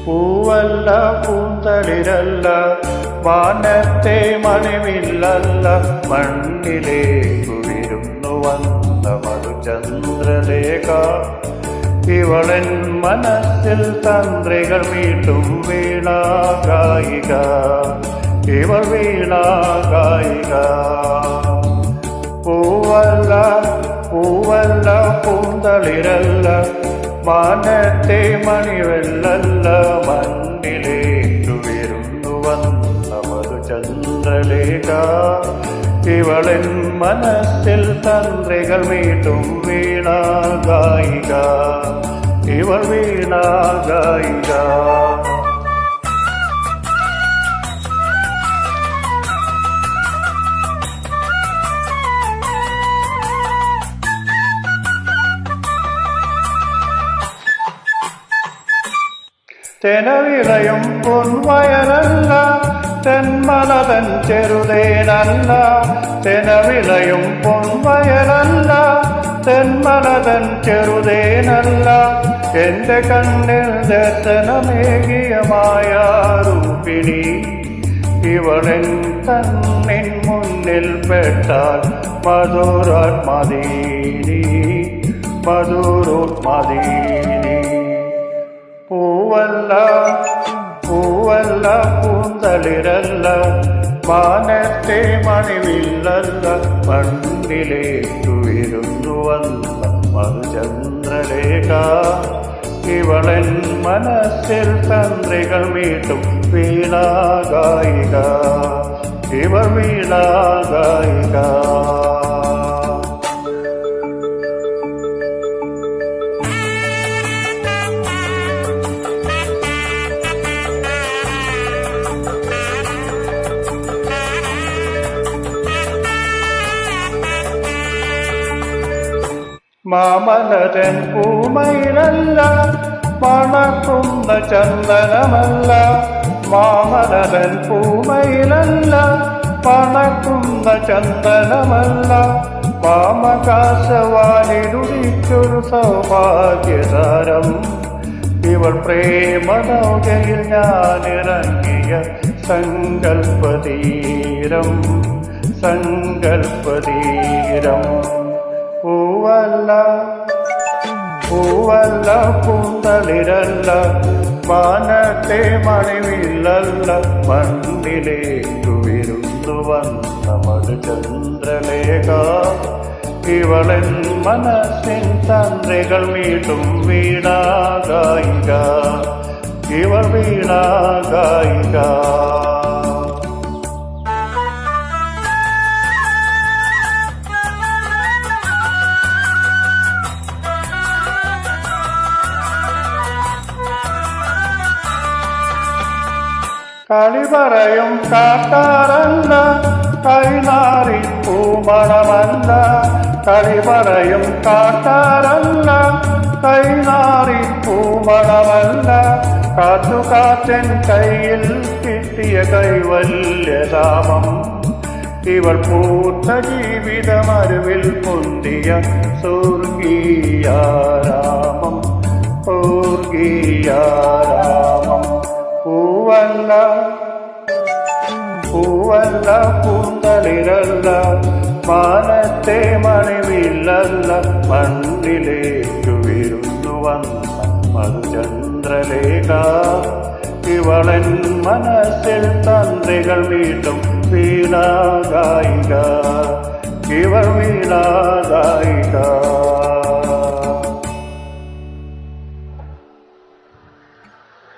പൂവല്ല പൂന്തളിരല്ല വാനത്തെ മണിവില്ലല്ല മണ്ണിലേക്കു വിരുന്നു വന്ന മധുചന്ദ്രലേഖ ഇവളൻ മനസ്സിൽ തന്ത്രികൾ മീട്ടും വീണാഗായിക ഇവൾ വീണാഗായിക പൂവല്ല പൂവല്ല പൂന്തളിരല്ല വാനത്തെ മണിവെല്ലല്ല മണ്ണിലേക്കു വിരുന്നു വന്ന മധുചന്ദ്രലേഖ ഇവളൻ മനസ്സിൽ തന്ത്രികൾ മീട്ടും വീണാഗായിക ഇവൾ വീണാഗായിക തെനവിളയും പൊൻവയലല്ല തെന്മലതൻ ചെറുതേനല്ല തെനവിളയും പൊൻവയലല്ല തെന്മലതൻ ചെറുതേനല്ല എന്റെ കണ്ണിൽ ദർശനമേകിയ മായാരൂപിണി ഇവളെൻ കണ്ണിൻ മുന്നിൽ പെട്ടാൽ മധുരാത്മദീനി മധുരോത്മദീനി പൂവല്ല പൂവല്ല പൂന്തളിരല്ല വാനത്തെ മണിവില്ലല്ല മണ്ണിലേക്കു വിരുന്നു വന്ന മധുചന്ദ്രലേഖ ഇവളൻ മനസ്സിൽ തന്ത്രികൾ മീട്ടും വീണാഗായിക ഇവൾ വീണാഗായിക മാമലതൻ പൂമയിലല്ല മണക്കുന്ന ചന്ദനമല്ല മാമലതൻ പൂമയിലല്ല മണക്കുന്ന ചന്ദനമല്ല മാമകാശവാനിലുദിച്ചൊരു സൗഭാഗ്യതാരം ഇവൾ പ്രേമനൗകയിൽ ഞാനിറങ്ങിയ സങ്കൽപ്പതീരം സങ്കൽപ്പതീരം പൂവല്ല പൂവല്ല പൂന്തളിരല്ല വാനത്തെ മണിവില്ലല്ല മണ്ണിലേക്കു വിരുന്നു വന്ന മധുചന്ദ്രലേഖ ഇവളൻ മനസ്സിൻ തന്ത്രികൾ മീട്ടും വീണാഗായിക ഇവൾ വീണാഗായിക കളി പറയും കാട്ടാറല്ല കൈനാറി പൂമണമല്ല കളി പറയും കാട്ടാറല്ല കൈനാറി പൂമണമല്ല കാറ്റുകാറ്റൻ കയ്യിൽ കിട്ടിയ കൈവല്യതാമം ഇവൾ പൂത്ത ജീവിതമരുവിൽ പൊന്തിയ സ്വർഗീയാരാമം സ്വർഗീയാരാമം പൂവല്ല പൂവല്ല പൂന്തളിരല്ല വാനത്തെ മണിവില്ലല്ല മണ്ണിലേക്കു വിരുന്നു വന്ന മധുചന്ദ്രലേഖ ഇവളൻ മനസ്സിൽ തന്ത്രികൾ മീട്ടും വീണാഗായിക ഇവൾ വീണാ